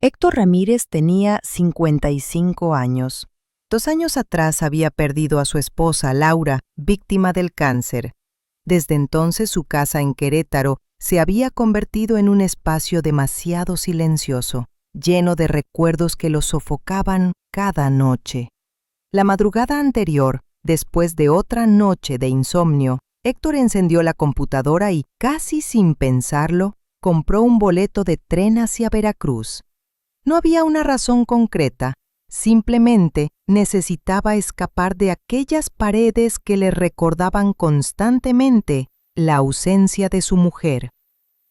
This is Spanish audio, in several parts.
Héctor Ramírez tenía 55 años. 2 años atrás había perdido a su esposa, Laura, víctima del cáncer. Desde entonces su casa en Querétaro se había convertido en un espacio demasiado silencioso, lleno de recuerdos que lo sofocaban cada noche. La madrugada anterior, después de otra noche de insomnio, Héctor encendió la computadora y, casi sin pensarlo, compró un boleto de tren hacia Veracruz. No había una razón concreta, simplemente necesitaba escapar de aquellas paredes que le recordaban constantemente la ausencia de su mujer.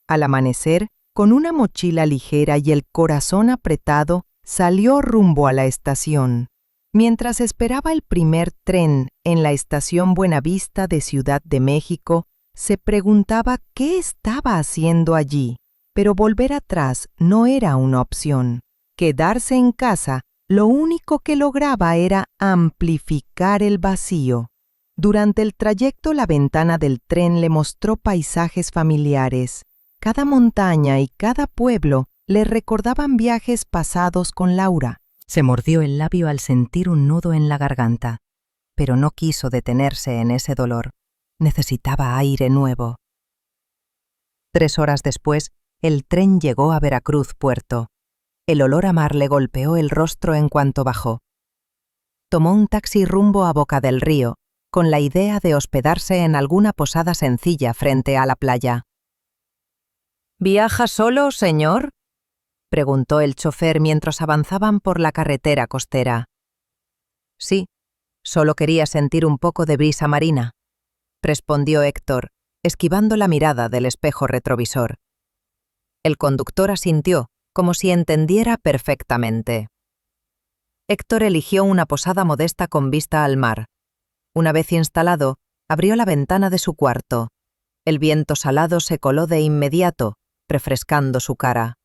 Al amanecer, con una mochila ligera y el corazón apretado, salió rumbo a la estación. Mientras esperaba el primer tren en la estación Buenavista de Ciudad de México, se preguntaba qué estaba haciendo allí, pero volver atrás no era una opción. Quedarse en casa, lo único que lograba era amplificar el vacío. Durante el trayecto, la ventana del tren le mostró paisajes familiares. Cada montaña y cada pueblo le recordaban viajes pasados con Laura. Se mordió el labio al sentir un nudo en la garganta, pero no quiso detenerse en ese dolor. Necesitaba aire nuevo. 3 horas después, el tren llegó a Veracruz Puerto. El olor a mar le golpeó el rostro en cuanto bajó. Tomó un taxi rumbo a Boca del Río, con la idea de hospedarse en alguna posada sencilla frente a la playa. ¿Viaja solo, señor?, preguntó el chofer mientras avanzaban por la carretera costera. Sí, solo quería sentir un poco de brisa marina, respondió Héctor, esquivando la mirada del espejo retrovisor. El conductor asintió, como si entendiera perfectamente. Héctor eligió una posada modesta con vista al mar. Una vez instalado, abrió la ventana de su cuarto. El viento salado se coló de inmediato, refrescando su cara.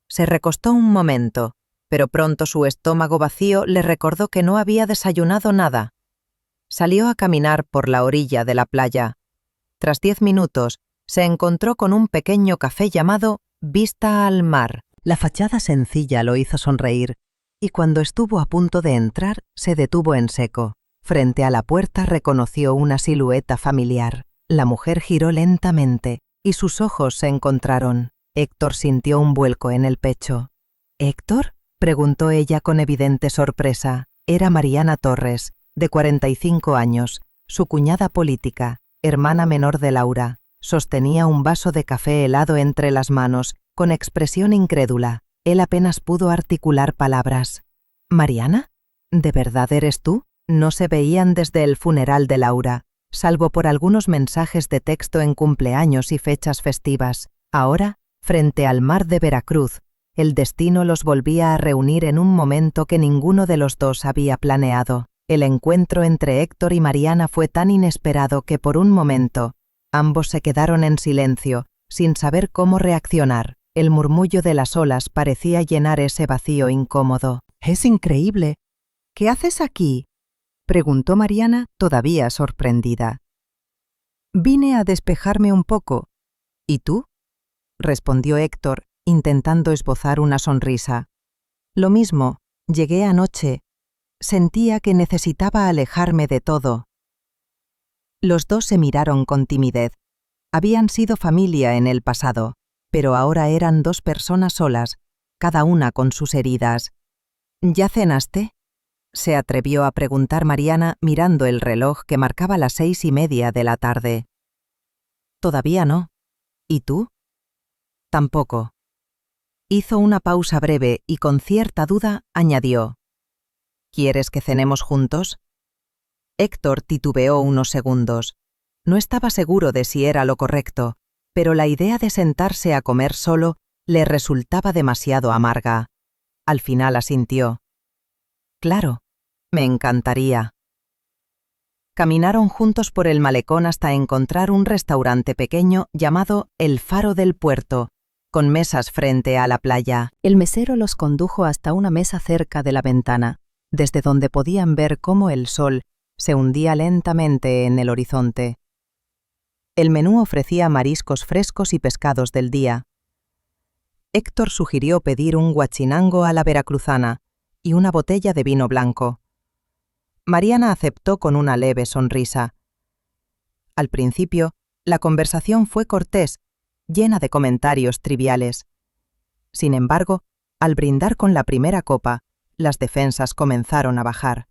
Se recostó un momento, pero pronto su estómago vacío le recordó que no había desayunado nada. Salió a caminar por la orilla de la playa. Tras 10 minutos, se encontró con un pequeño café llamado Vista al Mar. La fachada sencilla lo hizo sonreír, y cuando estuvo a punto de entrar, se detuvo en seco. Frente a la puerta reconoció una silueta familiar. La mujer giró lentamente, y sus ojos se encontraron. Héctor sintió un vuelco en el pecho. ¿Héctor?, preguntó ella con evidente sorpresa. Era Mariana Torres, de 45 años, su cuñada política, hermana menor de Laura. Sostenía un vaso de café helado entre las manos, con expresión incrédula. Él apenas pudo articular palabras. ¿Mariana? ¿De verdad eres tú? No se veían desde el funeral de Laura, salvo por algunos mensajes de texto en cumpleaños y fechas festivas. Ahora, frente al mar de Veracruz, el destino los volvía a reunir en un momento que ninguno de los dos había planeado. El encuentro entre Héctor y Mariana fue tan inesperado que por un momento, ambos se quedaron en silencio, sin saber cómo reaccionar. El murmullo de las olas parecía llenar ese vacío incómodo. «Es increíble. ¿Qué haces aquí?», preguntó Mariana, todavía sorprendida. «Vine a despejarme un poco. ¿Y tú?», respondió Héctor, intentando esbozar una sonrisa. «Lo mismo. Llegué anoche. Sentía que necesitaba alejarme de todo». Los dos se miraron con timidez. Habían sido familia en el pasado, pero ahora eran 2 personas solas, cada una con sus heridas. «¿Ya cenaste?», se atrevió a preguntar Mariana mirando el reloj que marcaba las 6:30 de la tarde. «Todavía no. ¿Y tú?». «Tampoco». Hizo una pausa breve y con cierta duda añadió: «¿Quieres que cenemos juntos?». Héctor titubeó unos segundos. No estaba seguro de si era lo correcto, pero la idea de sentarse a comer solo le resultaba demasiado amarga. Al final asintió. «Claro, me encantaría». Caminaron juntos por el malecón hasta encontrar un restaurante pequeño llamado El Faro del Puerto, con mesas frente a la playa. El mesero los condujo hasta una mesa cerca de la ventana, desde donde podían ver cómo el sol se hundía lentamente en el horizonte. El menú ofrecía mariscos frescos y pescados del día. Héctor sugirió pedir un guachinango a la veracruzana y una botella de vino blanco. Mariana aceptó con una leve sonrisa. Al principio, la conversación fue cortés, llena de comentarios triviales. Sin embargo, al brindar con la primera copa, las defensas comenzaron a bajar.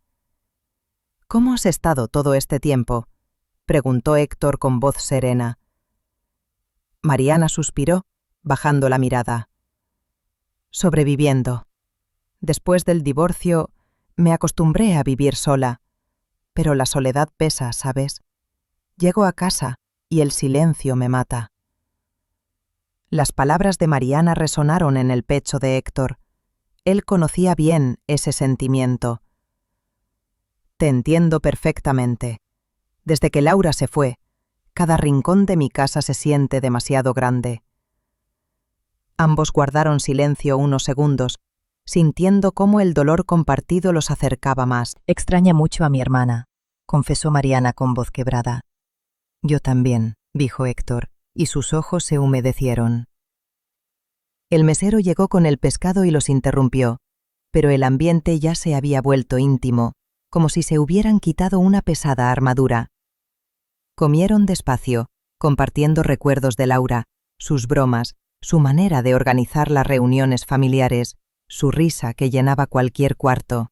«¿Cómo has estado todo este tiempo?», preguntó Héctor con voz serena. Mariana suspiró, bajando la mirada. «Sobreviviendo. Después del divorcio, me acostumbré a vivir sola, pero la soledad pesa, ¿sabes? Llego a casa y el silencio me mata». Las palabras de Mariana resonaron en el pecho de Héctor. Él conocía bien ese sentimiento. «Te entiendo perfectamente. Desde que Laura se fue, cada rincón de mi casa se siente demasiado grande». Ambos guardaron silencio unos segundos, sintiendo cómo el dolor compartido los acercaba más. «Extraña mucho a mi hermana», confesó Mariana con voz quebrada. «Yo también», dijo Héctor, y sus ojos se humedecieron. El mesero llegó con el pescado y los interrumpió, pero el ambiente ya se había vuelto íntimo, como si se hubieran quitado una pesada armadura. Comieron despacio, compartiendo recuerdos de Laura, sus bromas, su manera de organizar las reuniones familiares, su risa que llenaba cualquier cuarto.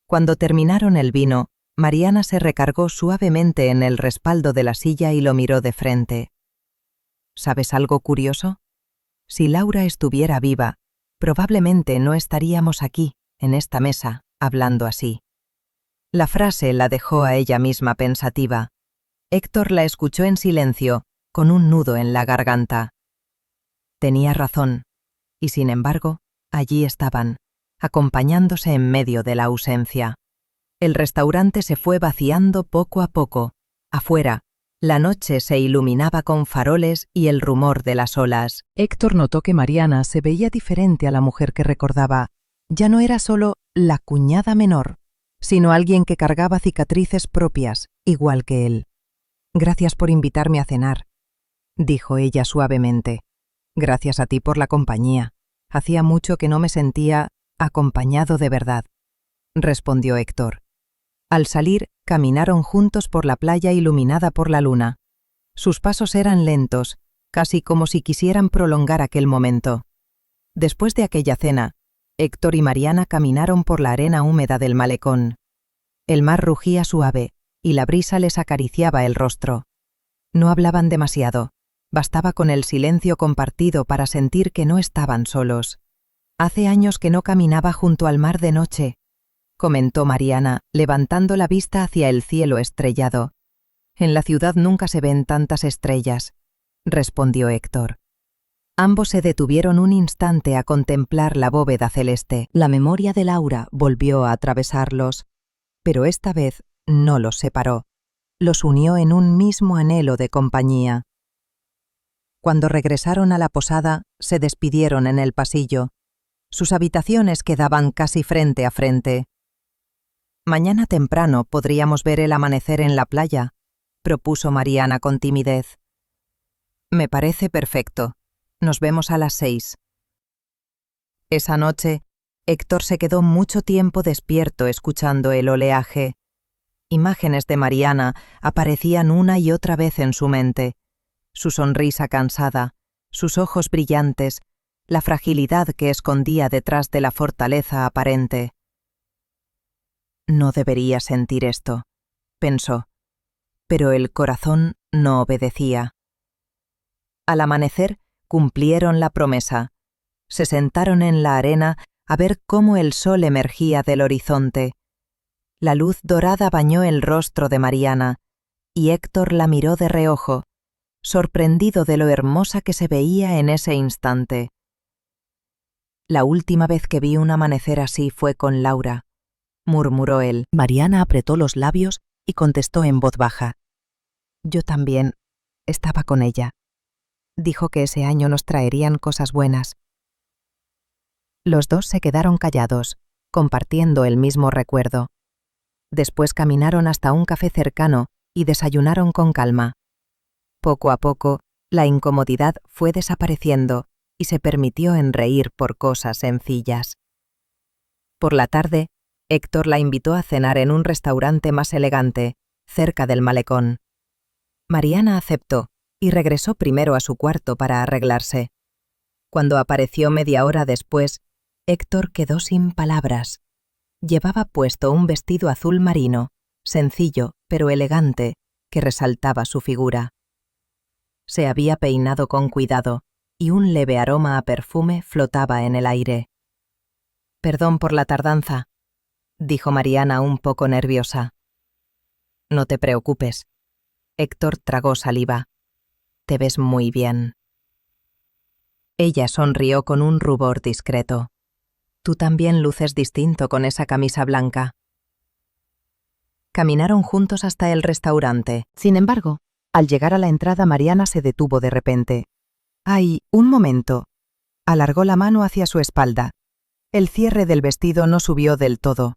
Cuando terminaron el vino, Mariana se recargó suavemente en el respaldo de la silla y lo miró de frente. «¿Sabes algo curioso? Si Laura estuviera viva, probablemente no estaríamos aquí, en esta mesa, hablando así». La frase la dejó a ella misma pensativa. Héctor la escuchó en silencio, con un nudo en la garganta. Tenía razón, y sin embargo, allí estaban, acompañándose en medio de la ausencia. El restaurante se fue vaciando poco a poco. Afuera, la noche se iluminaba con faroles y el rumor de las olas. Héctor notó que Mariana se veía diferente a la mujer que recordaba. Ya no era solo la cuñada menor, sino alguien que cargaba cicatrices propias, igual que él. «Gracias por invitarme a cenar», dijo ella suavemente. «Gracias a ti por la compañía. Hacía mucho que no me sentía acompañado de verdad», respondió Héctor. Al salir, caminaron juntos por la playa iluminada por la luna. Sus pasos eran lentos, casi como si quisieran prolongar aquel momento. Después de aquella cena, Héctor y Mariana caminaron por la arena húmeda del malecón. El mar rugía suave, y la brisa les acariciaba el rostro. No hablaban demasiado, bastaba con el silencio compartido para sentir que no estaban solos. «Hace años que no caminaba junto al mar de noche», comentó Mariana, levantando la vista hacia el cielo estrellado. «En la ciudad nunca se ven tantas estrellas», respondió Héctor. Ambos se detuvieron un instante a contemplar la bóveda celeste. La memoria de Laura volvió a atravesarlos, pero esta vez no los separó. Los unió en un mismo anhelo de compañía. Cuando regresaron a la posada, se despidieron en el pasillo. Sus habitaciones quedaban casi frente a frente. «Mañana temprano podríamos ver el amanecer en la playa», propuso Mariana con timidez. «Me parece perfecto. Nos vemos a las 6». Esa noche, Héctor se quedó mucho tiempo despierto escuchando el oleaje. Imágenes de Mariana aparecían una y otra vez en su mente. Su sonrisa cansada, sus ojos brillantes, la fragilidad que escondía detrás de la fortaleza aparente. «No debería sentir esto», pensó, pero el corazón no obedecía. Al amanecer, cumplieron la promesa. Se sentaron en la arena a ver cómo el sol emergía del horizonte. La luz dorada bañó el rostro de Mariana, y Héctor la miró de reojo, sorprendido de lo hermosa que se veía en ese instante. «La última vez que vi un amanecer así fue con Laura», murmuró él. Mariana apretó los labios y contestó en voz baja. «Yo también estaba con ella. Dijo que ese año nos traerían cosas buenas». Los dos se quedaron callados, compartiendo el mismo recuerdo. Después caminaron hasta un café cercano y desayunaron con calma. Poco a poco, la incomodidad fue desapareciendo y se permitió en reír por cosas sencillas. Por la tarde, Héctor la invitó a cenar en un restaurante más elegante, cerca del malecón. Mariana aceptó y regresó primero a su cuarto para arreglarse. Cuando apareció media hora después, Héctor quedó sin palabras. Llevaba puesto un vestido azul marino, sencillo pero elegante, que resaltaba su figura. Se había peinado con cuidado y un leve aroma a perfume flotaba en el aire. «Perdón por la tardanza», dijo Mariana un poco nerviosa. «No te preocupes». Héctor tragó saliva. «Te ves muy bien». Ella sonrió con un rubor discreto. «Tú también luces distinto con esa camisa blanca». Caminaron juntos hasta el restaurante. Sin embargo, al llegar a la entrada, Mariana se detuvo de repente. «¡Ay, un momento!». Alargó la mano hacia su espalda. El cierre del vestido no subió del todo.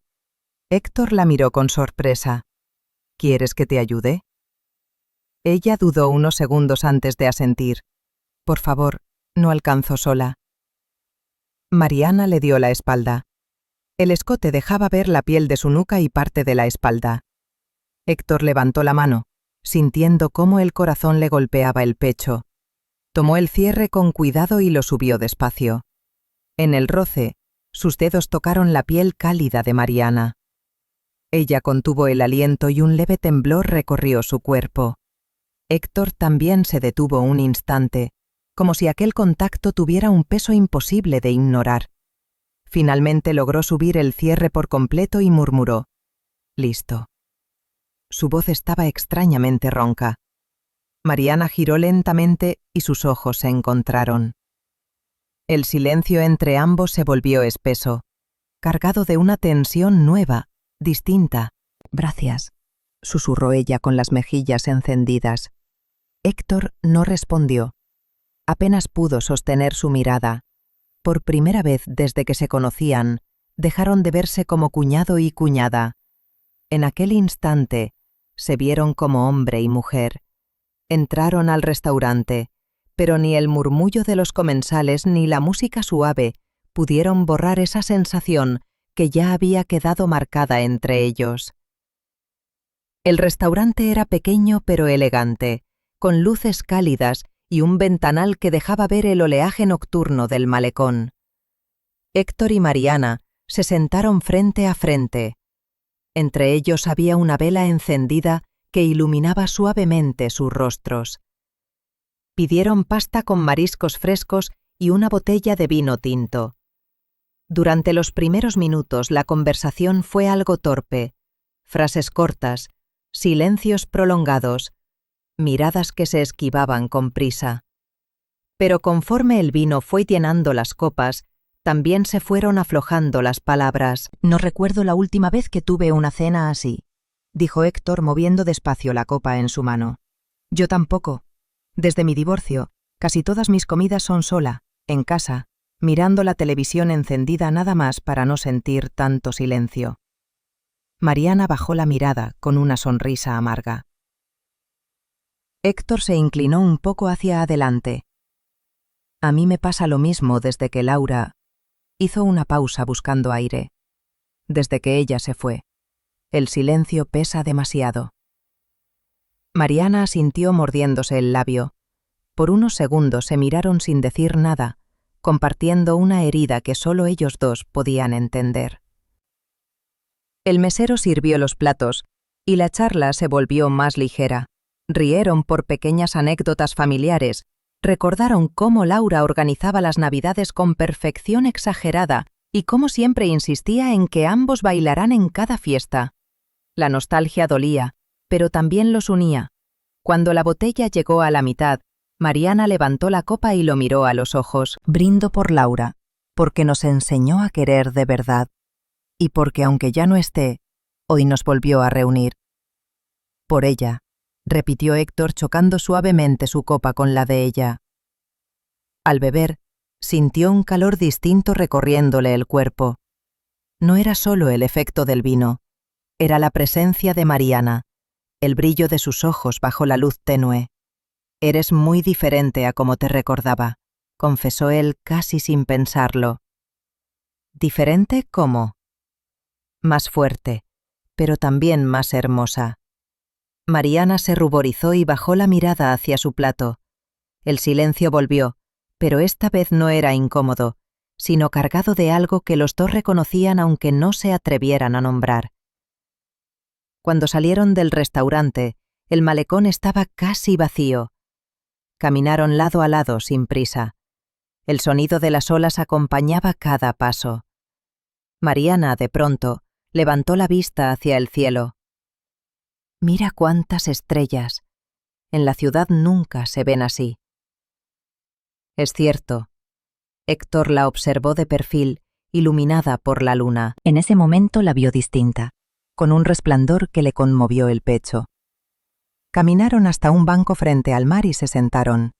Héctor la miró con sorpresa. «¿Quieres que te ayude?». Ella dudó unos segundos antes de asentir. «Por favor, no alcanzo sola». Mariana le dio la espalda. El escote dejaba ver la piel de su nuca y parte de la espalda. Héctor levantó la mano, sintiendo cómo el corazón le golpeaba el pecho. Tomó el cierre con cuidado y lo subió despacio. En el roce, sus dedos tocaron la piel cálida de Mariana. Ella contuvo el aliento y un leve temblor recorrió su cuerpo. Héctor también se detuvo un instante, como si aquel contacto tuviera un peso imposible de ignorar. Finalmente logró subir el cierre por completo y murmuró: «Listo». Su voz estaba extrañamente ronca. Mariana giró lentamente y sus ojos se encontraron. El silencio entre ambos se volvió espeso, cargado de una tensión nueva, distinta. «Gracias», susurró ella con las mejillas encendidas. Héctor no respondió. Apenas pudo sostener su mirada. Por primera vez desde que se conocían, dejaron de verse como cuñado y cuñada. En aquel instante, se vieron como hombre y mujer. Entraron al restaurante, pero ni el murmullo de los comensales ni la música suave pudieron borrar esa sensación que ya había quedado marcada entre ellos. El restaurante era pequeño pero elegante, con luces cálidas y un ventanal que dejaba ver el oleaje nocturno del malecón. Héctor y Mariana se sentaron frente a frente. Entre ellos había una vela encendida que iluminaba suavemente sus rostros. Pidieron pasta con mariscos frescos y una botella de vino tinto. Durante los primeros minutos la conversación fue algo torpe, frases cortas, silencios prolongados, miradas que se esquivaban con prisa. Pero conforme el vino fue llenando las copas, también se fueron aflojando las palabras. «No recuerdo la última vez que tuve una cena así», dijo Héctor moviendo despacio la copa en su mano. «Yo tampoco. Desde mi divorcio, casi todas mis comidas son sola, en casa, mirando la televisión encendida nada más para no sentir tanto silencio». Mariana bajó la mirada con una sonrisa amarga. Héctor se inclinó un poco hacia adelante. «A mí me pasa lo mismo desde que Laura…». Hizo una pausa buscando aire. «Desde que ella se fue. El silencio pesa demasiado». Mariana asintió mordiéndose el labio. Por unos segundos se miraron sin decir nada, compartiendo una herida que solo ellos dos podían entender. El mesero sirvió los platos, y la charla se volvió más ligera. Rieron por pequeñas anécdotas familiares, recordaron cómo Laura organizaba las Navidades con perfección exagerada y cómo siempre insistía en que ambos bailarán en cada fiesta. La nostalgia dolía, pero también los unía. Cuando la botella llegó a la mitad, Mariana levantó la copa y lo miró a los ojos. «Brindo por Laura, porque nos enseñó a querer de verdad, y porque aunque ya no esté, hoy nos volvió a reunir». «Por ella», repitió Héctor chocando suavemente su copa con la de ella. Al beber, sintió un calor distinto recorriéndole el cuerpo. No era solo el efecto del vino, era la presencia de Mariana, el brillo de sus ojos bajo la luz tenue. «Eres muy diferente a como te recordaba», confesó él casi sin pensarlo. ¿Diferente cómo? Más fuerte, pero también más hermosa. Mariana se ruborizó y bajó la mirada hacia su plato. El silencio volvió, pero esta vez no era incómodo, sino cargado de algo que los dos reconocían aunque no se atrevieran a nombrar. Cuando salieron del restaurante, el malecón estaba casi vacío. Caminaron lado a lado sin prisa. El sonido de las olas acompañaba cada paso. Mariana, de pronto, levantó la vista hacia el cielo. Mira cuántas estrellas. En la ciudad nunca se ven así. Es cierto. Héctor la observó de perfil, iluminada por la luna. En ese momento la vio distinta, con un resplandor que le conmovió el pecho. Caminaron hasta un banco frente al mar y se sentaron.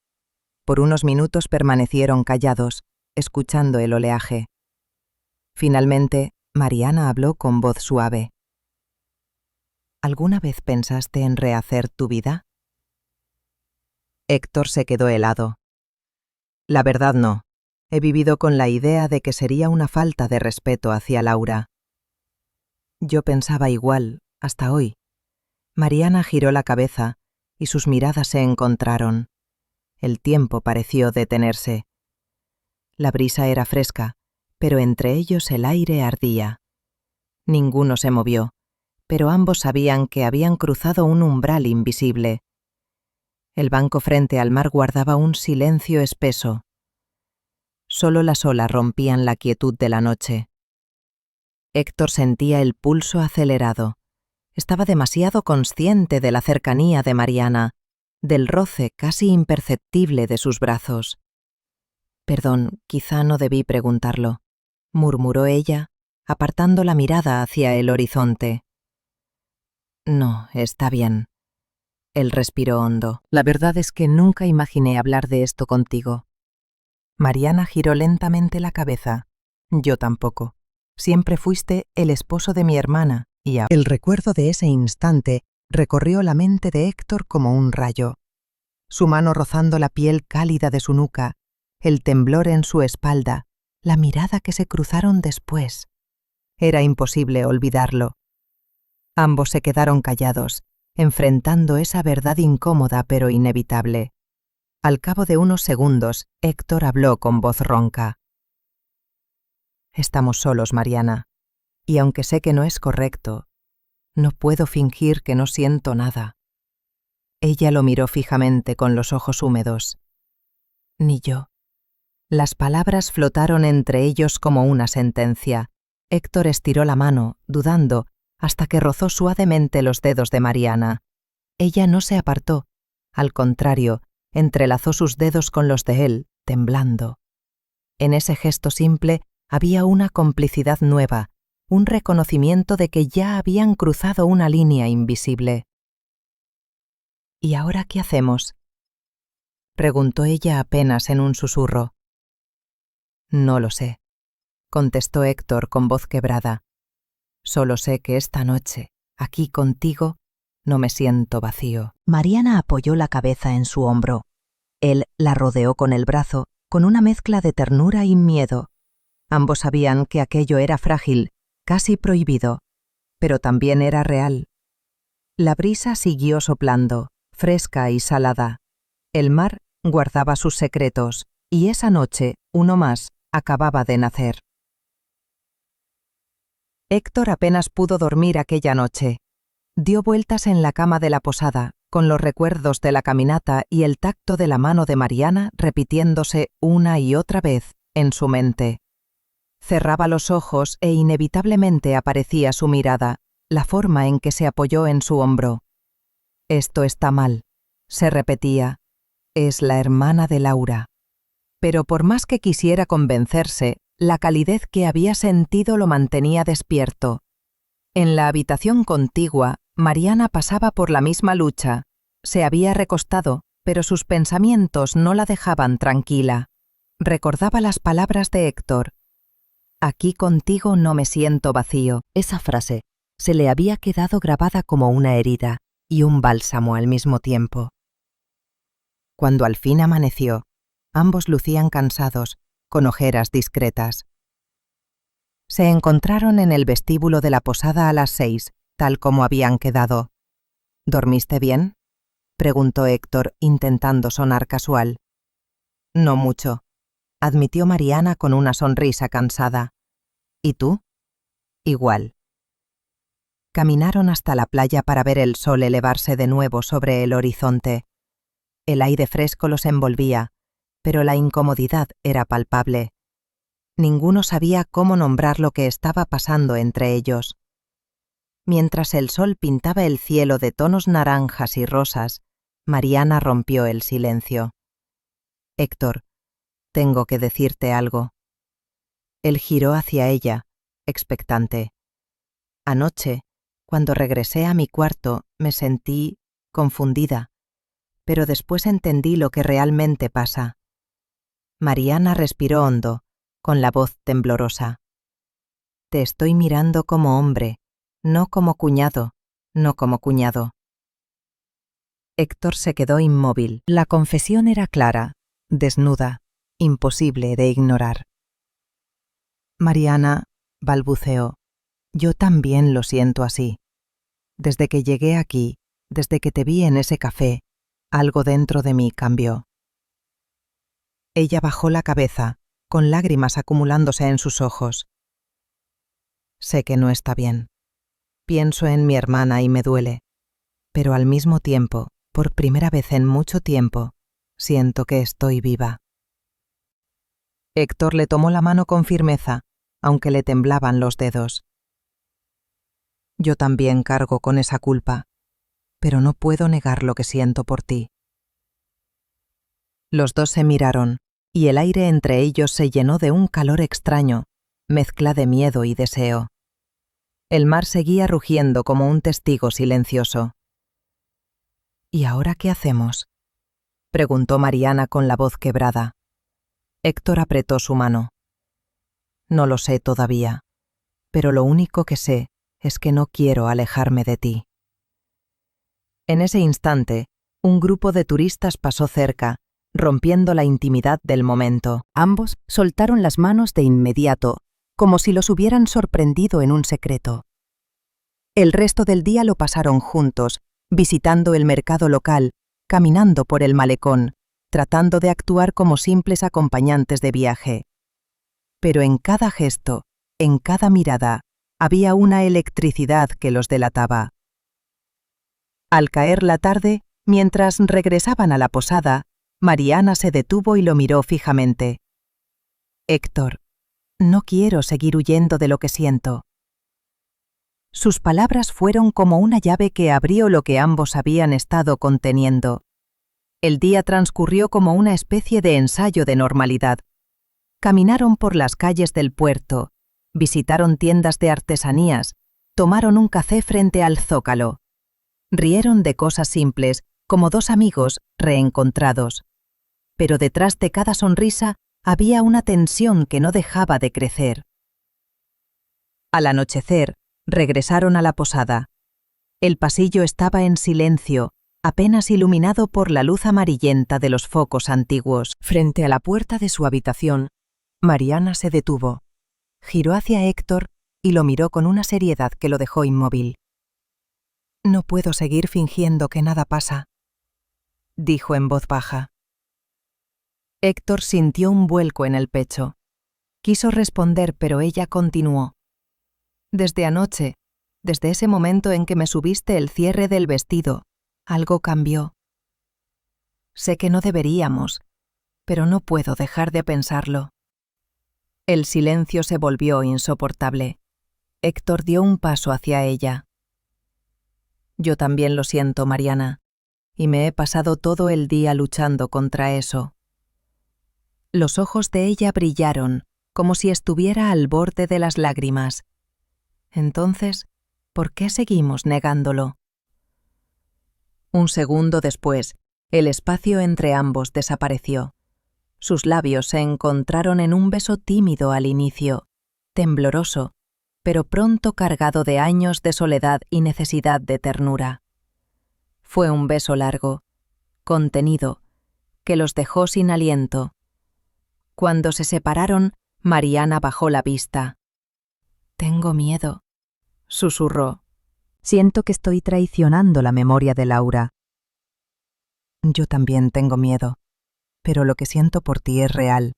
Por unos minutos permanecieron callados, escuchando el oleaje. Finalmente, Mariana habló con voz suave. ¿Alguna vez pensaste en rehacer tu vida? Héctor se quedó helado. La verdad no. He vivido con la idea de que sería una falta de respeto hacia Laura. Yo pensaba igual, hasta hoy. Mariana giró la cabeza y sus miradas se encontraron. El tiempo pareció detenerse. La brisa era fresca, pero entre ellos el aire ardía. Ninguno se movió, pero ambos sabían que habían cruzado un umbral invisible. El banco frente al mar guardaba un silencio espeso. Solo las olas rompían la quietud de la noche. Héctor sentía el pulso acelerado. Estaba demasiado consciente de la cercanía de Mariana, del roce casi imperceptible de sus brazos. «Perdón, quizá no debí preguntarlo», murmuró ella, apartando la mirada hacia el horizonte. «No, está bien». Él respiró hondo. «La verdad es que nunca imaginé hablar de esto contigo». Mariana giró lentamente la cabeza. «Yo tampoco. Siempre fuiste el esposo de mi hermana y el recuerdo de ese instante recorrió la mente de Héctor como un rayo. Su mano rozando la piel cálida de su nuca, el temblor en su espalda, la mirada que se cruzaron después. Era imposible olvidarlo. Ambos se quedaron callados, enfrentando esa verdad incómoda pero inevitable. Al cabo de unos segundos, Héctor habló con voz ronca. «Estamos solos, Mariana, y aunque sé que no es correcto, no puedo fingir que no siento nada». Ella lo miró fijamente con los ojos húmedos. «Ni yo». Las palabras flotaron entre ellos como una sentencia. Héctor estiró la mano, dudando, hasta que rozó suavemente los dedos de Mariana. Ella no se apartó. Al contrario, entrelazó sus dedos con los de él, temblando. En ese gesto simple había una complicidad nueva, un reconocimiento de que ya habían cruzado una línea invisible. «¿Y ahora qué hacemos?», preguntó ella apenas en un susurro. «No lo sé», contestó Héctor con voz quebrada. «Solo sé que esta noche, aquí contigo, no me siento vacío». Mariana apoyó la cabeza en su hombro. Él la rodeó con el brazo, con una mezcla de ternura y miedo. Ambos sabían que aquello era frágil, casi prohibido, pero también era real. La brisa siguió soplando, fresca y salada. El mar guardaba sus secretos, y esa noche, uno más, acababa de nacer. Héctor apenas pudo dormir aquella noche. Dio vueltas en la cama de la posada, con los recuerdos de la caminata y el tacto de la mano de Mariana repitiéndose una y otra vez en su mente. Cerraba los ojos e inevitablemente aparecía su mirada, la forma en que se apoyó en su hombro. «Esto está mal», se repetía. «Es la hermana de Laura». Pero por más que quisiera convencerse, la calidez que había sentido lo mantenía despierto. En la habitación contigua, Mariana pasaba por la misma lucha. Se había recostado, pero sus pensamientos no la dejaban tranquila. Recordaba las palabras de Héctor. «Aquí contigo no me siento vacío». Esa frase se le había quedado grabada como una herida y un bálsamo al mismo tiempo. Cuando al fin amaneció, Ambos lucían cansados, con ojeras discretas. Se encontraron en el vestíbulo de la posada a las 6, tal como habían quedado. ¿Dormiste bien?, preguntó Héctor, intentando sonar casual. No mucho, admitió Mariana con una sonrisa cansada. ¿Y tú? Igual. Caminaron hasta la playa para ver el sol elevarse de nuevo sobre el horizonte. El aire fresco los envolvía, pero la incomodidad era palpable. Ninguno sabía cómo nombrar lo que estaba pasando entre ellos. Mientras el sol pintaba el cielo de tonos naranjas y rosas, Mariana rompió el silencio. Héctor, tengo que decirte algo. Él giró hacia ella, expectante. Anoche, cuando regresé a mi cuarto, me sentí confundida, pero después entendí lo que realmente pasa. Mariana respiró hondo, con la voz temblorosa. Te estoy mirando como hombre, no como cuñado, no como cuñado. Héctor se quedó inmóvil. La confesión era clara, desnuda, imposible de ignorar. Mariana, balbuceó, yo también lo siento así. Desde que llegué aquí, desde que te vi en ese café, algo dentro de mí cambió. Ella bajó la cabeza, con lágrimas acumulándose en sus ojos. Sé que no está bien. Pienso en mi hermana y me duele, pero al mismo tiempo, por primera vez en mucho tiempo, siento que estoy viva. Héctor le tomó la mano con firmeza, aunque le temblaban los dedos. Yo también cargo con esa culpa, pero no puedo negar lo que siento por ti. Los dos se miraron, y el aire entre ellos se llenó de un calor extraño, mezcla de miedo y deseo. El mar seguía rugiendo como un testigo silencioso. ¿Y ahora qué hacemos?, preguntó Mariana con la voz quebrada. Héctor apretó su mano. No lo sé todavía, pero lo único que sé es que no quiero alejarme de ti. En ese instante, un grupo de turistas pasó cerca, rompiendo la intimidad del momento. Ambos soltaron las manos de inmediato, como si los hubieran sorprendido en un secreto. El resto del día lo pasaron juntos, visitando el mercado local, caminando por el malecón, tratando de actuar como simples acompañantes de viaje. Pero en cada gesto, en cada mirada, había una electricidad que los delataba. Al caer la tarde, mientras regresaban a la posada, Mariana se detuvo y lo miró fijamente. Héctor, no quiero seguir huyendo de lo que siento. Sus palabras fueron como una llave que abrió lo que ambos habían estado conteniendo. El día transcurrió como una especie de ensayo de normalidad. Caminaron por las calles del puerto, visitaron tiendas de artesanías, tomaron un café frente al Zócalo. Rieron de cosas simples, como dos amigos reencontrados. Pero detrás de cada sonrisa había una tensión que no dejaba de crecer. Al anochecer, regresaron a la posada. El pasillo estaba en silencio, apenas iluminado por la luz amarillenta de los focos antiguos. Frente a la puerta de su habitación, Mariana se detuvo, giró hacia Héctor y lo miró con una seriedad que lo dejó inmóvil. No puedo seguir fingiendo que nada pasa, dijo en voz baja. Héctor sintió un vuelco en el pecho. Quiso responder, pero ella continuó. Desde anoche, desde ese momento en que me subiste el cierre del vestido, algo cambió. Sé que no deberíamos, pero no puedo dejar de pensarlo. El silencio se volvió insoportable. Héctor dio un paso hacia ella. Yo también lo siento, Mariana, y me he pasado todo el día luchando contra eso. Los ojos de ella brillaron, como si estuviera al borde de las lágrimas. Entonces, ¿por qué seguimos negándolo? Un segundo después, el espacio entre ambos desapareció. Sus labios se encontraron en un beso tímido al inicio, tembloroso, pero pronto cargado de años de soledad y necesidad de ternura. Fue un beso largo, contenido, que los dejó sin aliento, Cuando se separaron, Mariana bajó la vista. «Tengo miedo», susurró. Siento que estoy traicionando la memoria de Laura. Yo también tengo miedo, pero lo que siento por ti es real.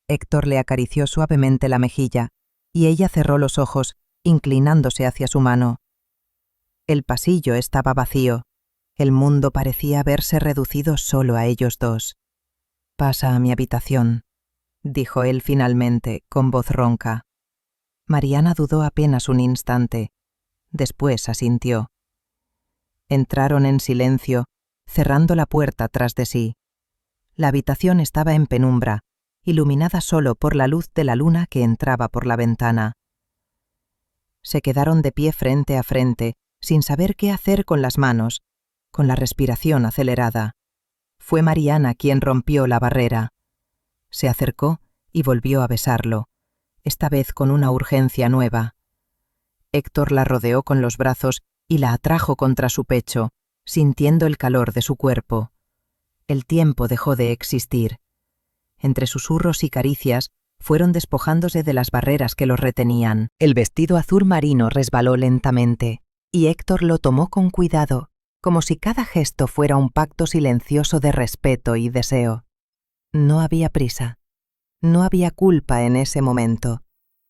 Héctor le acarició suavemente la mejilla, y ella cerró los ojos, inclinándose hacia su mano. El pasillo estaba vacío. El mundo parecía haberse reducido solo a ellos dos. «Pasa a mi habitación», dijo él finalmente, con voz ronca. Mariana dudó apenas un instante. Después asintió. Entraron en silencio, cerrando la puerta tras de sí. La habitación estaba en penumbra, iluminada solo por la luz de la luna que entraba por la ventana. Se quedaron de pie frente a frente, sin saber qué hacer con las manos, con la respiración acelerada. Fue Mariana quien rompió la barrera. Se acercó y volvió a besarlo, esta vez con una urgencia nueva. Héctor la rodeó con los brazos y la atrajo contra su pecho, sintiendo el calor de su cuerpo. El tiempo dejó de existir. Entre susurros y caricias, fueron despojándose de las barreras que los retenían. El vestido azul marino resbaló lentamente, y Héctor lo tomó con cuidado, como si cada gesto fuera un pacto silencioso de respeto y deseo. No había prisa. No había culpa en ese momento.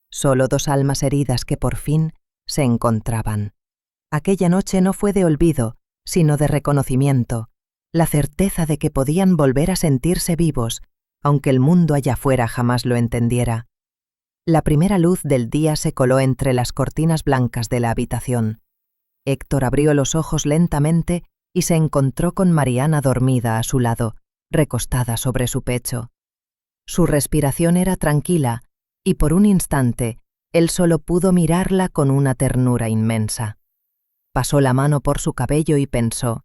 Solo dos almas heridas que por fin se encontraban. Aquella noche no fue de olvido, sino de reconocimiento, la certeza de que podían volver a sentirse vivos, aunque el mundo allá afuera jamás lo entendiera. La primera luz del día se coló entre las cortinas blancas de la habitación. Héctor abrió los ojos lentamente y se encontró con Mariana dormida a su lado, recostada sobre su pecho. Su respiración era tranquila, y por un instante él solo pudo mirarla con una ternura inmensa. Pasó la mano por su cabello y pensó: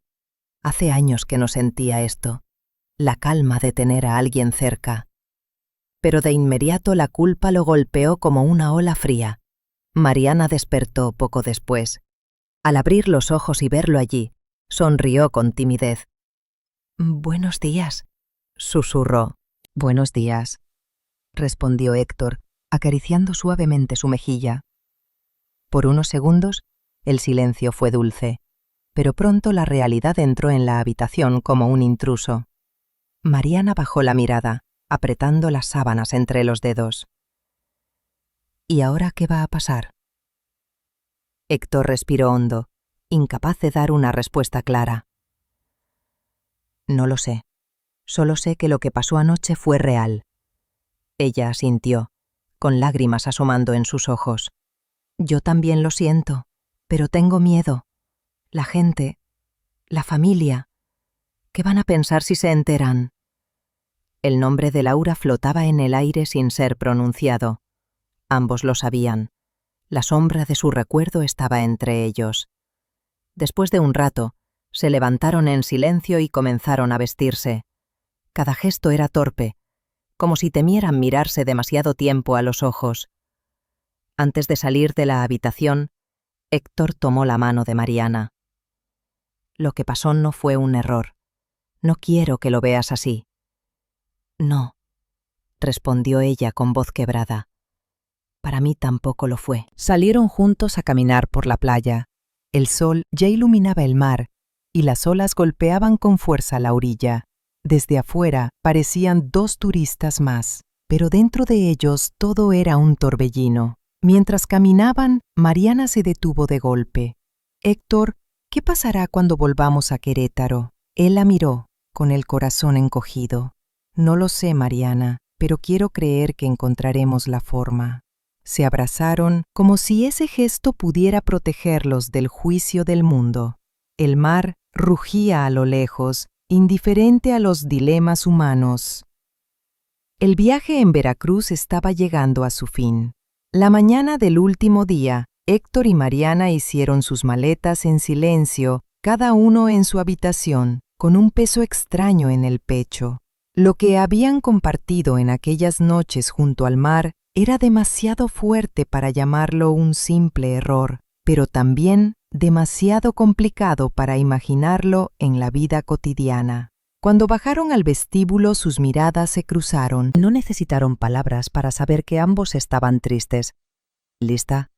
hace años que no sentía esto, la calma de tener a alguien cerca. Pero de inmediato la culpa lo golpeó como una ola fría. Mariana despertó poco después. Al abrir los ojos y verlo allí, sonrió con timidez. «Buenos días», susurró. «Buenos días», respondió Héctor, acariciando suavemente su mejilla. Por unos segundos, el silencio fue dulce, pero pronto la realidad entró en la habitación como un intruso. Mariana bajó la mirada, apretando las sábanas entre los dedos. «¿Y ahora qué va a pasar?». Héctor respiró hondo, incapaz de dar una respuesta clara. «No lo sé. Solo sé que lo que pasó anoche fue real». Ella asintió, con lágrimas asomando en sus ojos. «Yo también lo siento, pero tengo miedo. La gente, la familia, ¿qué van a pensar si se enteran?». El nombre de Laura flotaba en el aire sin ser pronunciado. Ambos lo sabían. La sombra de su recuerdo estaba entre ellos. Después de un rato, se levantaron en silencio y comenzaron a vestirse. Cada gesto era torpe, como si temieran mirarse demasiado tiempo a los ojos. Antes de salir de la habitación, Héctor tomó la mano de Mariana. «Lo que pasó no fue un error. No quiero que lo veas así». «No», respondió ella con voz quebrada. «Para mí tampoco lo fue». Salieron juntos a caminar por la playa. El sol ya iluminaba el mar y las olas golpeaban con fuerza la orilla. Desde afuera parecían dos turistas más, pero dentro de ellos todo era un torbellino. Mientras caminaban, Mariana se detuvo de golpe. «Héctor, ¿qué pasará cuando volvamos a Querétaro?». Él la miró, con el corazón encogido. «No lo sé, Mariana, pero quiero creer que encontraremos la forma». Se abrazaron como si ese gesto pudiera protegerlos del juicio del mundo. El mar rugía a lo lejos, indiferente a los dilemas humanos. El viaje en Veracruz estaba llegando a su fin. La mañana del último día, Héctor y Mariana hicieron sus maletas en silencio, cada uno en su habitación, con un peso extraño en el pecho. Lo que habían compartido en aquellas noches junto al mar era demasiado fuerte para llamarlo un simple error, pero también demasiado complicado para imaginarlo en la vida cotidiana. Cuando bajaron al vestíbulo, sus miradas se cruzaron. No necesitaron palabras para saber que ambos estaban tristes. ¿Lista?,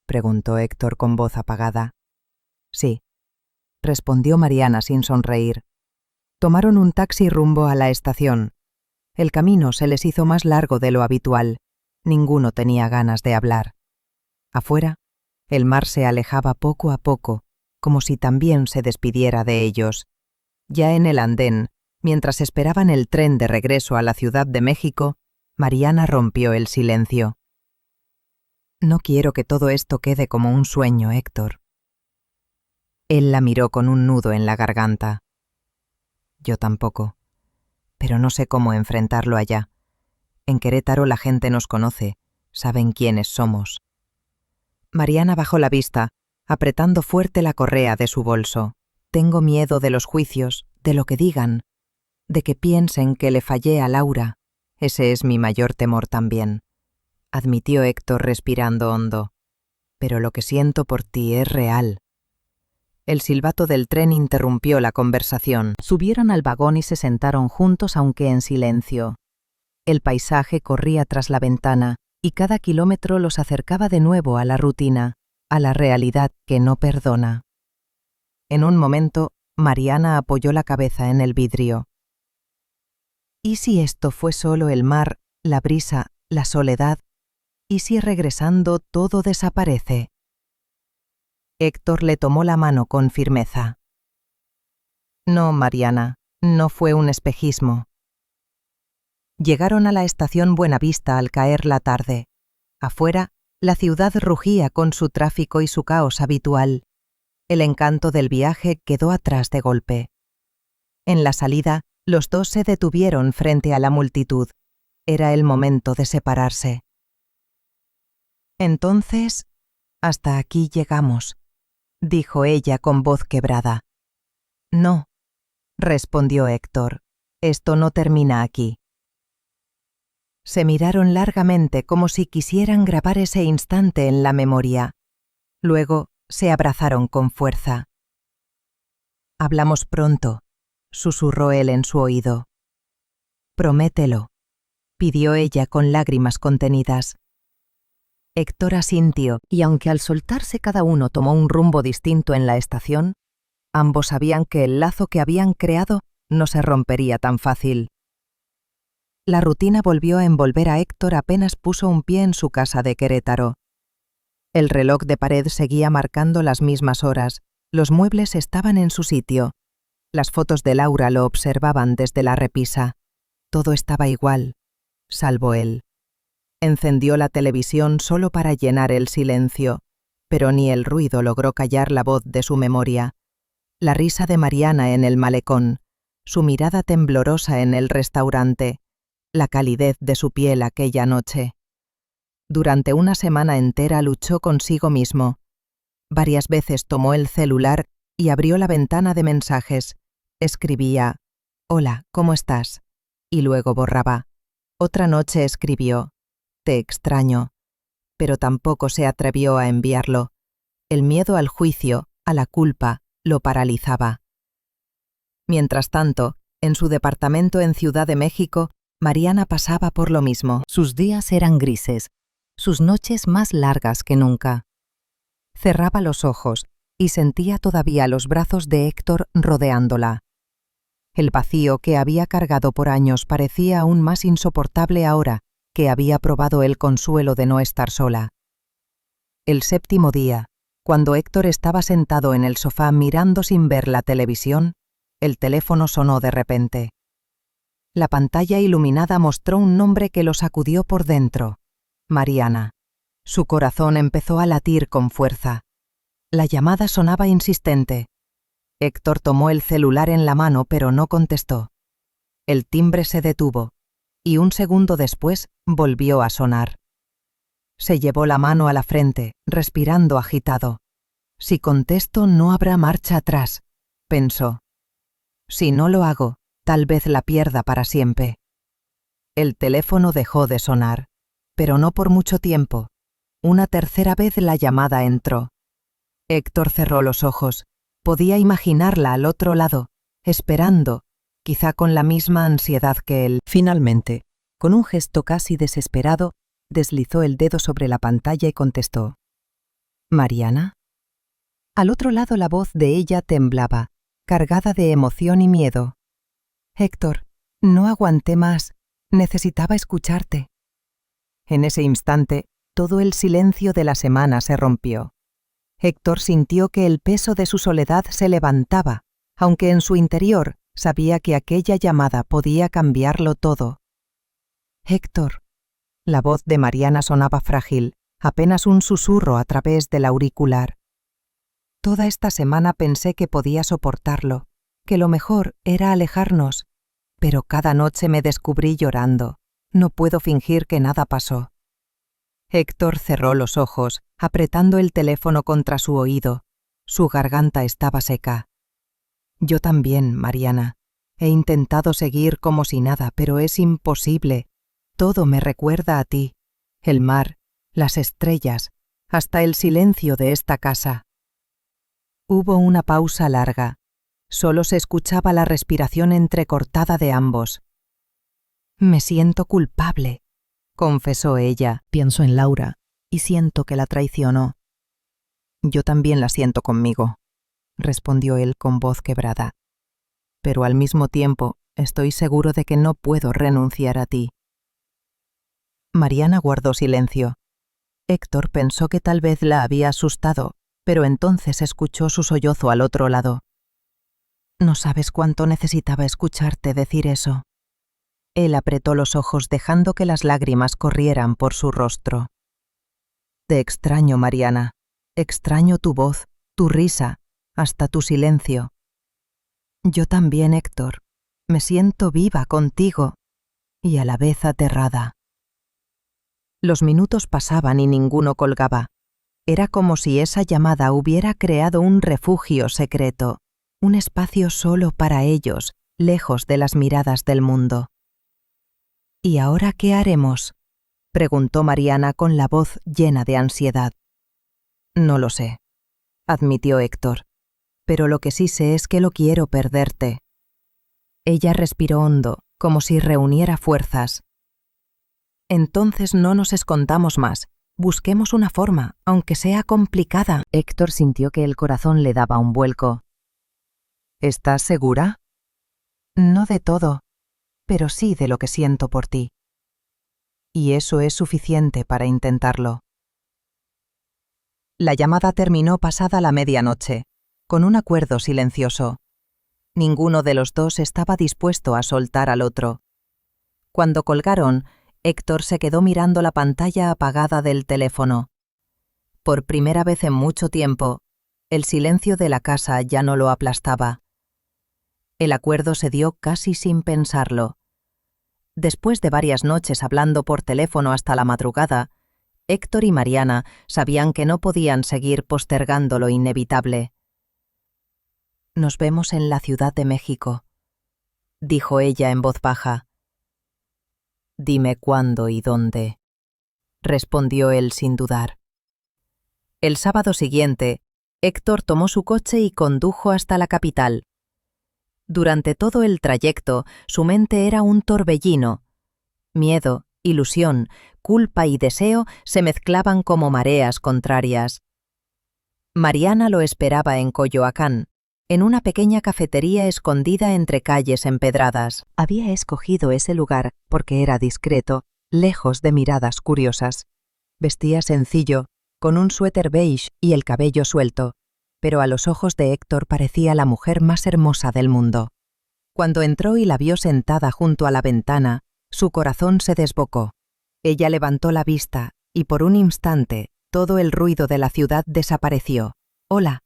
preguntó Héctor con voz apagada. Sí, respondió Mariana sin sonreír. Tomaron un taxi rumbo a la estación. El camino se les hizo más largo de lo habitual. Ninguno tenía ganas de hablar. Afuera, el mar se alejaba poco a poco, como si también se despidiera de ellos. Ya en el andén, mientras esperaban el tren de regreso a la Ciudad de México, Mariana rompió el silencio. No quiero que todo esto quede como un sueño, Héctor. Él la miró con un nudo en la garganta. Yo tampoco, pero no sé cómo enfrentarlo allá. En Querétaro la gente nos conoce, saben quiénes somos. Mariana bajó la vista, apretando fuerte la correa de su bolso. Tengo miedo de los juicios, de lo que digan, de que piensen que le fallé a Laura. Ese es mi mayor temor también, admitió Héctor respirando hondo. Pero lo que siento por ti es real. El silbato del tren interrumpió la conversación. Subieron al vagón y se sentaron juntos, aunque en silencio. El paisaje corría tras la ventana, y cada kilómetro los acercaba de nuevo a la rutina, a la realidad que no perdona. En un momento, Mariana apoyó la cabeza en el vidrio. ¿Y si esto fue solo el mar, la brisa, la soledad? ¿Y si regresando todo desaparece? Héctor le tomó la mano con firmeza. No, Mariana, no fue un espejismo. Llegaron a la estación Buenavista al caer la tarde. Afuera, la ciudad rugía con su tráfico y su caos habitual. El encanto del viaje quedó atrás de golpe. En la salida, los dos se detuvieron frente a la multitud. Era el momento de separarse. Entonces, hasta aquí llegamos, dijo ella con voz quebrada. No, respondió Héctor, esto no termina aquí. Se miraron largamente como si quisieran grabar ese instante en la memoria. Luego se abrazaron con fuerza. Hablamos pronto, susurró él en su oído. Promételo, pidió ella con lágrimas contenidas. Héctor asintió, y aunque al soltarse cada uno tomó un rumbo distinto en la estación, ambos sabían que el lazo que habían creado no se rompería tan fácil. La rutina volvió a envolver a Héctor apenas puso un pie en su casa de Querétaro. El reloj de pared seguía marcando las mismas horas, los muebles estaban en su sitio. Las fotos de Laura lo observaban desde la repisa. Todo estaba igual, salvo él. Encendió la televisión solo para llenar el silencio, pero ni el ruido logró callar la voz de su memoria. La risa de Mariana en el malecón, su mirada temblorosa en el restaurante, la calidez de su piel aquella noche. Durante una semana entera luchó consigo mismo. Varias veces tomó el celular y abrió la ventana de mensajes. Escribía, «Hola, ¿cómo estás?», y luego borraba. Otra noche escribió, «Te extraño», pero tampoco se atrevió a enviarlo. El miedo al juicio, a la culpa, lo paralizaba. Mientras tanto, en su departamento en Ciudad de México, Mariana pasaba por lo mismo. Sus días eran grises, sus noches más largas que nunca. Cerraba los ojos y sentía todavía los brazos de Héctor rodeándola. El vacío que había cargado por años parecía aún más insoportable ahora que había probado el consuelo de no estar sola. El séptimo día, cuando Héctor estaba sentado en el sofá mirando sin ver la televisión, el teléfono sonó de repente. La pantalla iluminada mostró un nombre que lo sacudió por dentro. Mariana. Su corazón empezó a latir con fuerza. La llamada sonaba insistente. Héctor tomó el celular en la mano, pero no contestó. El timbre se detuvo, y un segundo después volvió a sonar. Se llevó la mano a la frente, respirando agitado. Si contesto no habrá marcha atrás, pensó. Si no lo hago, tal vez la pierda para siempre. El teléfono dejó de sonar, pero no por mucho tiempo. Una tercera vez la llamada entró. Héctor cerró los ojos. Podía imaginarla al otro lado, esperando, quizá con la misma ansiedad que él. Finalmente, con un gesto casi desesperado, deslizó el dedo sobre la pantalla y contestó. ¿Mariana? Al otro lado la voz de ella temblaba, cargada de emoción y miedo. Héctor, no aguanté más. Necesitaba escucharte. En ese instante, todo el silencio de la semana se rompió. Héctor sintió que el peso de su soledad se levantaba, aunque en su interior sabía que aquella llamada podía cambiarlo todo. Héctor. La voz de Mariana sonaba frágil, apenas un susurro a través del auricular. Toda esta semana pensé que podía soportarlo, que lo mejor era alejarnos, pero cada noche me descubrí llorando. No puedo fingir que nada pasó. Héctor cerró los ojos, apretando el teléfono contra su oído. Su garganta estaba seca. Yo también, Mariana. He intentado seguir como si nada, pero es imposible. Todo me recuerda a ti. El mar, las estrellas, hasta el silencio de esta casa. Hubo una pausa larga. Solo se escuchaba la respiración entrecortada de ambos. Me siento culpable, confesó ella. Pienso en Laura y siento que la traicionó. Yo también la siento conmigo, respondió él con voz quebrada. Pero al mismo tiempo estoy seguro de que no puedo renunciar a ti. Mariana guardó silencio. Héctor pensó que tal vez la había asustado, pero entonces escuchó su sollozo al otro lado. No sabes cuánto necesitaba escucharte decir eso. Él apretó los ojos dejando que las lágrimas corrieran por su rostro. Te extraño, Mariana. Extraño tu voz, tu risa, hasta tu silencio. Yo también, Héctor. Me siento viva contigo y a la vez aterrada. Los minutos pasaban y ninguno colgaba. Era como si esa llamada hubiera creado un refugio secreto, un espacio solo para ellos, lejos de las miradas del mundo. ¿Y ahora qué haremos?, preguntó Mariana con la voz llena de ansiedad. No lo sé, admitió Héctor, pero lo que sí sé es que lo quiero perderte. Ella respiró hondo, como si reuniera fuerzas. Entonces no nos escondamos más. Busquemos una forma, aunque sea complicada. Héctor sintió que el corazón le daba un vuelco. ¿Estás segura? No de todo, pero sí de lo que siento por ti. Y eso es suficiente para intentarlo. La llamada terminó pasada la medianoche, con un acuerdo silencioso. Ninguno de los dos estaba dispuesto a soltar al otro. Cuando colgaron, Héctor se quedó mirando la pantalla apagada del teléfono. Por primera vez en mucho tiempo, el silencio de la casa ya no lo aplastaba. El acuerdo se dio casi sin pensarlo. Después de varias noches hablando por teléfono hasta la madrugada, Héctor y Mariana sabían que no podían seguir postergando lo inevitable. Nos vemos en la Ciudad de México, dijo ella en voz baja. Dime cuándo y dónde, respondió él sin dudar. El sábado siguiente, Héctor tomó su coche y condujo hasta la capital. Durante todo el trayecto, su mente era un torbellino. Miedo, ilusión, culpa y deseo se mezclaban como mareas contrarias. Mariana lo esperaba en Coyoacán, en una pequeña cafetería escondida entre calles empedradas. Había escogido ese lugar porque era discreto, lejos de miradas curiosas. Vestía sencillo, con un suéter beige y el cabello suelto, pero a los ojos de Héctor parecía la mujer más hermosa del mundo. Cuando entró y la vio sentada junto a la ventana, su corazón se desbocó. Ella levantó la vista y por un instante todo el ruido de la ciudad desapareció. «Hola»,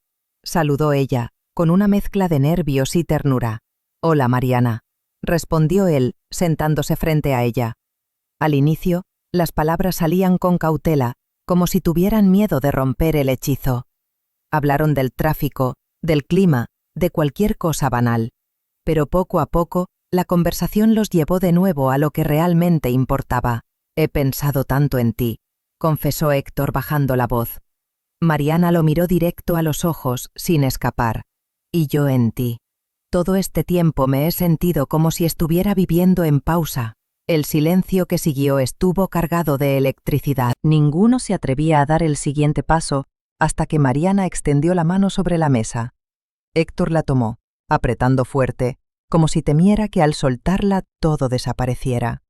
saludó ella, con una mezcla de nervios y ternura. «Hola, Mariana», respondió él, sentándose frente a ella. Al inicio, las palabras salían con cautela, como si tuvieran miedo de romper el hechizo. Hablaron del tráfico, del clima, de cualquier cosa banal. Pero poco a poco, la conversación los llevó de nuevo a lo que realmente importaba. «He pensado tanto en ti», confesó Héctor bajando la voz. Mariana lo miró directo a los ojos, sin escapar. «Y yo en ti». Todo este tiempo me he sentido como si estuviera viviendo en pausa. El silencio que siguió estuvo cargado de electricidad. Ninguno se atrevía a dar el siguiente paso hasta que Mariana extendió la mano sobre la mesa. Héctor la tomó, apretando fuerte, como si temiera que al soltarla todo desapareciera.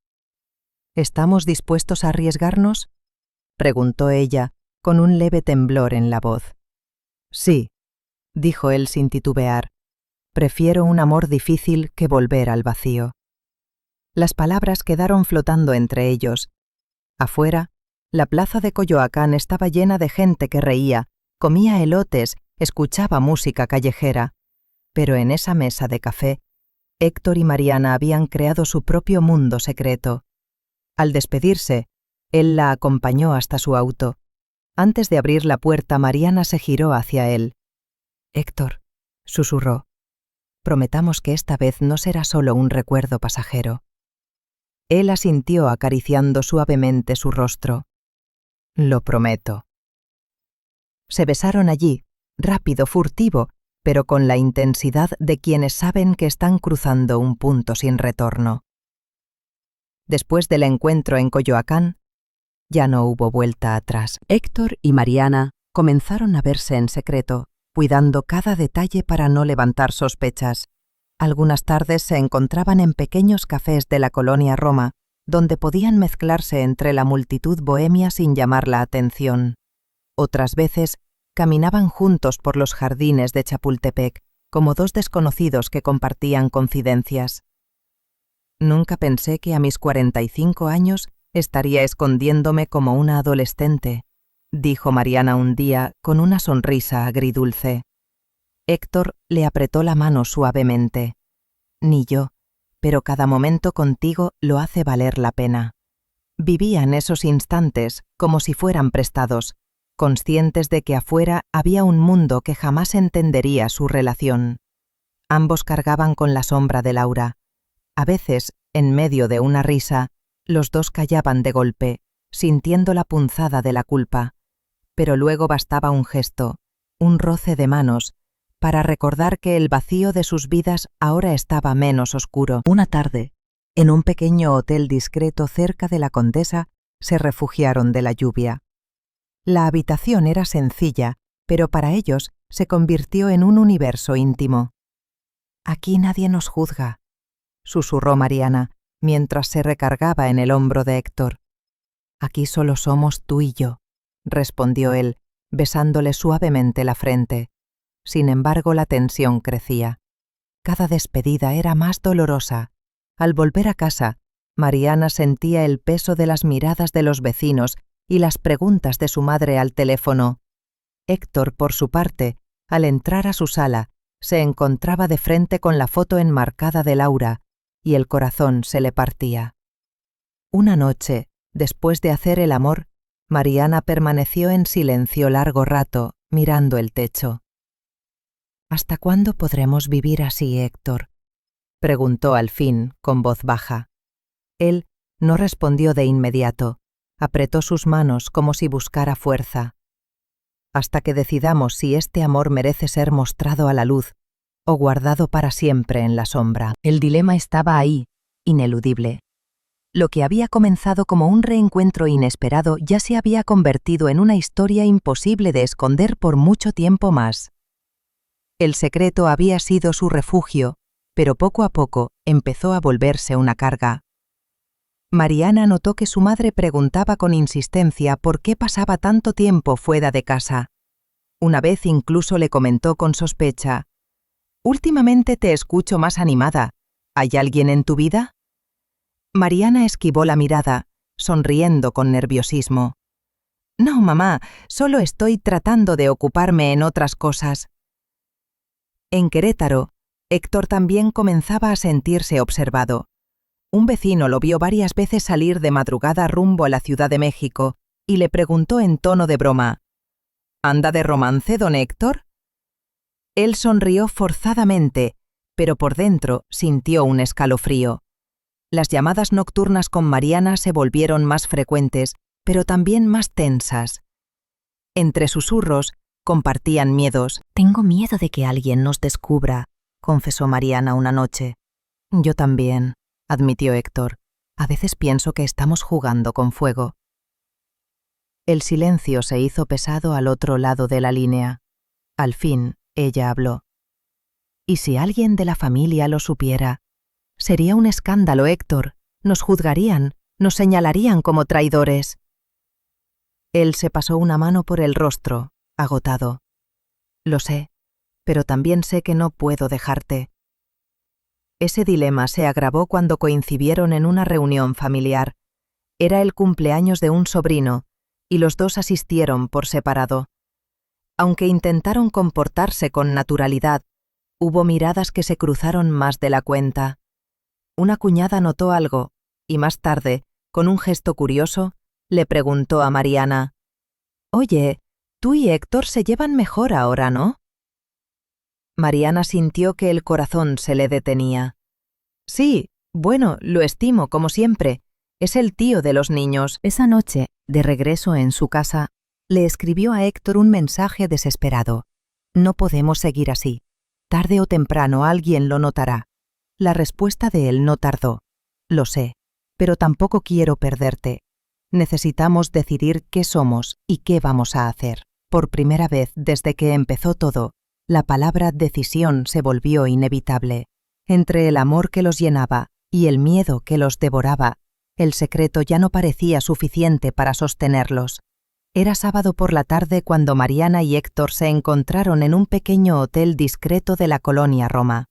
¿Estamos dispuestos a arriesgarnos?, preguntó ella, con un leve temblor en la voz. Sí, dijo él sin titubear. Prefiero un amor difícil que volver al vacío. Las palabras quedaron flotando entre ellos. Afuera, la plaza de Coyoacán estaba llena de gente que reía, comía elotes, escuchaba música callejera. Pero en esa mesa de café, Héctor y Mariana habían creado su propio mundo secreto. Al despedirse, él la acompañó hasta su auto. Antes de abrir la puerta, Mariana se giró hacia él. «Héctor», susurró, «prometamos que esta vez no será solo un recuerdo pasajero». Él asintió acariciando suavemente su rostro. «Lo prometo». Se besaron allí, rápido, furtivo, pero con la intensidad de quienes saben que están cruzando un punto sin retorno. Después del encuentro en Coyoacán, ya no hubo vuelta atrás. Héctor y Mariana comenzaron a verse en secreto, cuidando cada detalle para no levantar sospechas. Algunas tardes se encontraban en pequeños cafés de la colonia Roma, donde podían mezclarse entre la multitud bohemia sin llamar la atención. Otras veces caminaban juntos por los jardines de Chapultepec, como dos desconocidos que compartían confidencias. Nunca pensé que a mis 45 años estaría escondiéndome como una adolescente, dijo Mariana un día con una sonrisa agridulce. Héctor le apretó la mano suavemente. Ni yo, pero cada momento contigo lo hace valer la pena. Vivían esos instantes como si fueran prestados, conscientes de que afuera había un mundo que jamás entendería su relación. Ambos cargaban con la sombra de Laura. A veces, en medio de una risa, los dos callaban de golpe, sintiendo la punzada de la culpa. Pero luego bastaba un gesto, un roce de manos, para recordar que el vacío de sus vidas ahora estaba menos oscuro. Una tarde, en un pequeño hotel discreto cerca de la Condesa, se refugiaron de la lluvia. La habitación era sencilla, pero para ellos se convirtió en un universo íntimo. «Aquí nadie nos juzga», susurró Mariana, mientras se recargaba en el hombro de Héctor. «Aquí solo somos tú y yo», respondió él, besándole suavemente la frente. Sin embargo, la tensión crecía. Cada despedida era más dolorosa. Al volver a casa, Mariana sentía el peso de las miradas de los vecinos y las preguntas de su madre al teléfono. Héctor, por su parte, al entrar a su sala, se encontraba de frente con la foto enmarcada de Laura, y el corazón se le partía. Una noche, después de hacer el amor, Mariana permaneció en silencio largo rato, mirando el techo. «¿Hasta cuándo podremos vivir así, Héctor?», preguntó al fin, con voz baja. Él no respondió de inmediato. Apretó sus manos como si buscara fuerza. «Hasta que decidamos si este amor merece ser mostrado a la luz o guardado para siempre en la sombra». El dilema estaba ahí, ineludible. Lo que había comenzado como un reencuentro inesperado ya se había convertido en una historia imposible de esconder por mucho tiempo más. El secreto había sido su refugio, pero poco a poco empezó a volverse una carga. Mariana notó que su madre preguntaba con insistencia por qué pasaba tanto tiempo fuera de casa. Una vez incluso le comentó con sospecha: «Últimamente te escucho más animada. ¿Hay alguien en tu vida?». Mariana esquivó la mirada, sonriendo con nerviosismo. «No, mamá, solo estoy tratando de ocuparme en otras cosas». En Querétaro, Héctor también comenzaba a sentirse observado. Un vecino lo vio varias veces salir de madrugada rumbo a la Ciudad de México y le preguntó en tono de broma: «¿Anda de romance, don Héctor?». Él sonrió forzadamente, pero por dentro sintió un escalofrío. Las llamadas nocturnas con Mariana se volvieron más frecuentes, pero también más tensas. Entre susurros, compartían miedos. «Tengo miedo de que alguien nos descubra», confesó Mariana una noche. Yo también, admitió Héctor. A veces pienso que estamos jugando con fuego. El silencio se hizo pesado al otro lado de la línea. Al fin, ella habló. ¿Y si alguien de la familia lo supiera? Sería un escándalo, Héctor. Nos juzgarían, nos señalarían como traidores. Él se pasó una mano por el rostro, agotado. Lo sé, pero también sé que no puedo dejarte. Ese dilema se agravó cuando coincidieron en una reunión familiar. Era el cumpleaños de un sobrino, y los dos asistieron por separado. Aunque intentaron comportarse con naturalidad, hubo miradas que se cruzaron más de la cuenta. Una cuñada notó algo, y más tarde, con un gesto curioso, le preguntó a Mariana: «Oye, tú y Héctor se llevan mejor ahora, ¿no?» Mariana sintió que el corazón se le detenía. «Sí, bueno, lo estimo, como siempre. Es el tío de los niños». Esa noche, de regreso en su casa, le escribió a Héctor un mensaje desesperado. «No podemos seguir así. Tarde o temprano alguien lo notará». La respuesta de él no tardó. «Lo sé, pero tampoco quiero perderte. Necesitamos decidir qué somos y qué vamos a hacer». Por primera vez desde que empezó todo, la palabra decisión se volvió inevitable. Entre el amor que los llenaba y el miedo que los devoraba, el secreto ya no parecía suficiente para sostenerlos. Era sábado por la tarde cuando Mariana y Héctor se encontraron en un pequeño hotel discreto de la colonia Roma.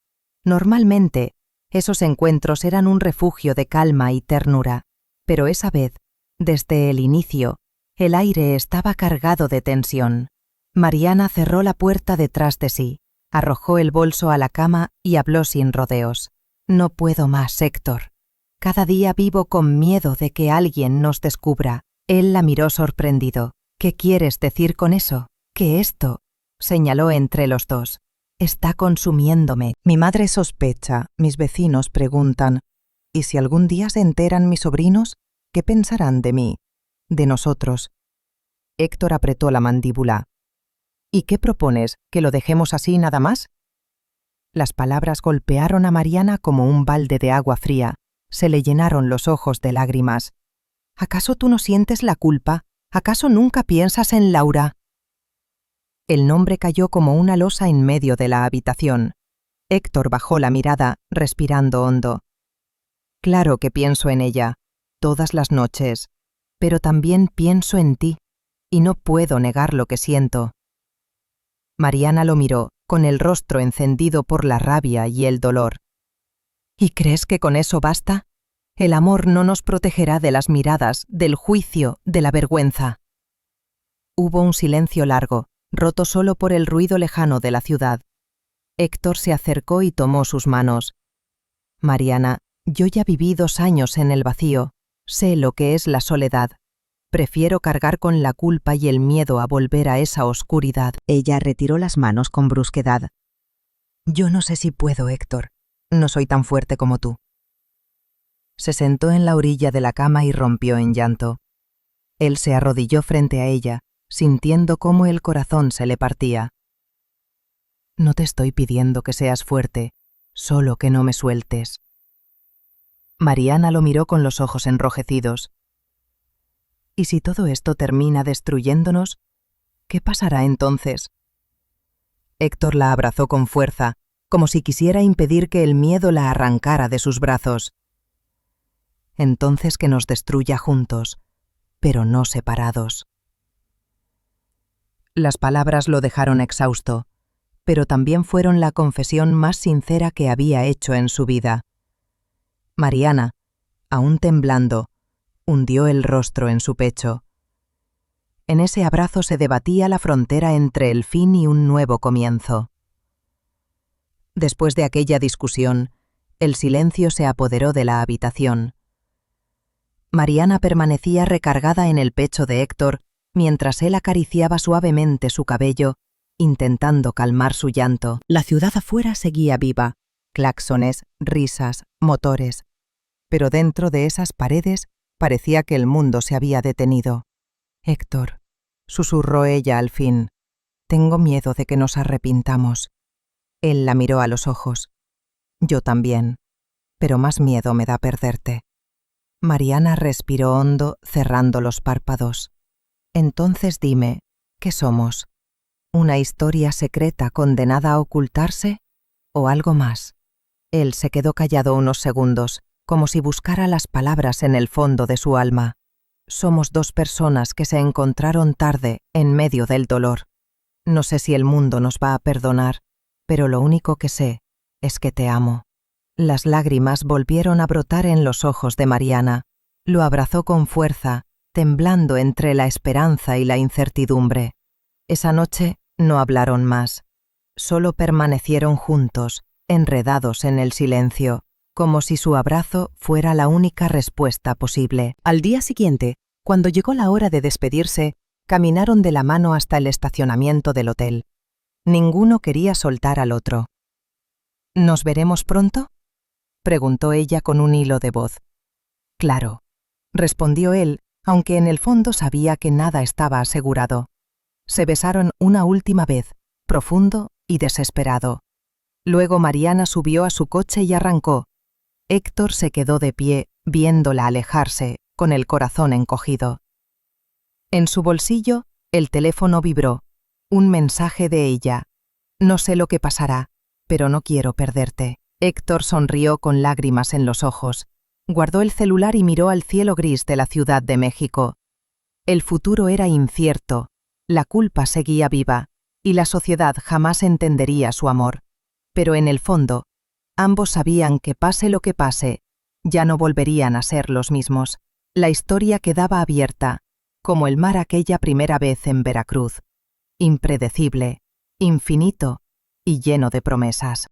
Normalmente, esos encuentros eran un refugio de calma y ternura, pero esa vez, desde el inicio, el aire estaba cargado de tensión. Mariana cerró la puerta detrás de sí, arrojó el bolso a la cama y habló sin rodeos. «No puedo más, Héctor. Cada día vivo con miedo de que alguien nos descubra». Él la miró sorprendido. «¿Qué quieres decir con eso? Que esto», señaló entre los dos, «está consumiéndome. Mi madre sospecha, mis vecinos preguntan, ¿y si algún día se enteran mis sobrinos? ¿Qué pensarán de mí? De nosotros?» Héctor apretó la mandíbula. «¿Y qué propones? ¿Que lo dejemos así nada más?» Las palabras golpearon a Mariana como un balde de agua fría. Se le llenaron los ojos de lágrimas. «¿Acaso tú no sientes la culpa? ¿Acaso nunca piensas en Laura?» El nombre cayó como una losa en medio de la habitación. Héctor bajó la mirada, respirando hondo. «Claro que pienso en ella, todas las noches, pero también pienso en ti, y no puedo negar lo que siento». Mariana lo miró, con el rostro encendido por la rabia y el dolor. «¿Y crees que con eso basta? El amor no nos protegerá de las miradas, del juicio, de la vergüenza». Hubo un silencio largo, roto solo por el ruido lejano de la ciudad. Héctor se acercó y tomó sus manos. «Mariana, yo ya viví 2 años en el vacío. Sé lo que es la soledad. Prefiero cargar con la culpa y el miedo a volver a esa oscuridad». Ella retiró las manos con brusquedad. «Yo no sé si puedo, Héctor. No soy tan fuerte como tú». Se sentó en la orilla de la cama y rompió en llanto. Él se arrodilló frente a ella, sintiendo cómo el corazón se le partía. «No te estoy pidiendo que seas fuerte, solo que no me sueltes». Mariana lo miró con los ojos enrojecidos. «¿Y si todo esto termina destruyéndonos? ¿Qué pasará entonces?» Héctor la abrazó con fuerza, como si quisiera impedir que el miedo la arrancara de sus brazos. «Entonces que nos destruya juntos, pero no separados». Las palabras lo dejaron exhausto, pero también fueron la confesión más sincera que había hecho en su vida. Mariana, aún temblando, hundió el rostro en su pecho. En ese abrazo se debatía la frontera entre el fin y un nuevo comienzo. Después de aquella discusión, el silencio se apoderó de la habitación. Mariana permanecía recargada en el pecho de Héctor mientras él acariciaba suavemente su cabello, intentando calmar su llanto. La ciudad afuera seguía viva, claxones, risas, motores, pero dentro de esas paredes parecía que el mundo se había detenido. «Héctor», susurró ella al fin, «tengo miedo de que nos arrepintamos». Él la miró a los ojos. Yo también, pero más miedo me da perderte. Mariana respiró hondo, cerrando los párpados. Entonces dime, ¿qué somos? ¿Una historia secreta condenada a ocultarse? ¿O algo más? Él se quedó callado unos segundos, como si buscara las palabras en el fondo de su alma. Somos dos personas que se encontraron tarde, en medio del dolor. No sé si el mundo nos va a perdonar, pero lo único que sé es que te amo. Las lágrimas volvieron a brotar en los ojos de Mariana. Lo abrazó con fuerza, temblando entre la esperanza y la incertidumbre. Esa noche no hablaron más. Solo permanecieron juntos, enredados en el silencio, como si su abrazo fuera la única respuesta posible. Al día siguiente, cuando llegó la hora de despedirse, caminaron de la mano hasta el estacionamiento del hotel. Ninguno quería soltar al otro. ¿Nos veremos pronto?, preguntó ella con un hilo de voz. Claro, respondió él, aunque en el fondo sabía que nada estaba asegurado. Se besaron una última vez, profundo y desesperado. Luego Mariana subió a su coche y arrancó. Héctor se quedó de pie, viéndola alejarse, con el corazón encogido. En su bolsillo, el teléfono vibró. Un mensaje de ella. No sé lo que pasará, pero no quiero perderte. Héctor sonrió con lágrimas en los ojos. Guardó el celular y miró al cielo gris de la Ciudad de México. El futuro era incierto, la culpa seguía viva, y la sociedad jamás entendería su amor. Pero en el fondo, ambos sabían que pase lo que pase, ya no volverían a ser los mismos. La historia quedaba abierta, como el mar aquella primera vez en Veracruz. Impredecible, infinito y lleno de promesas.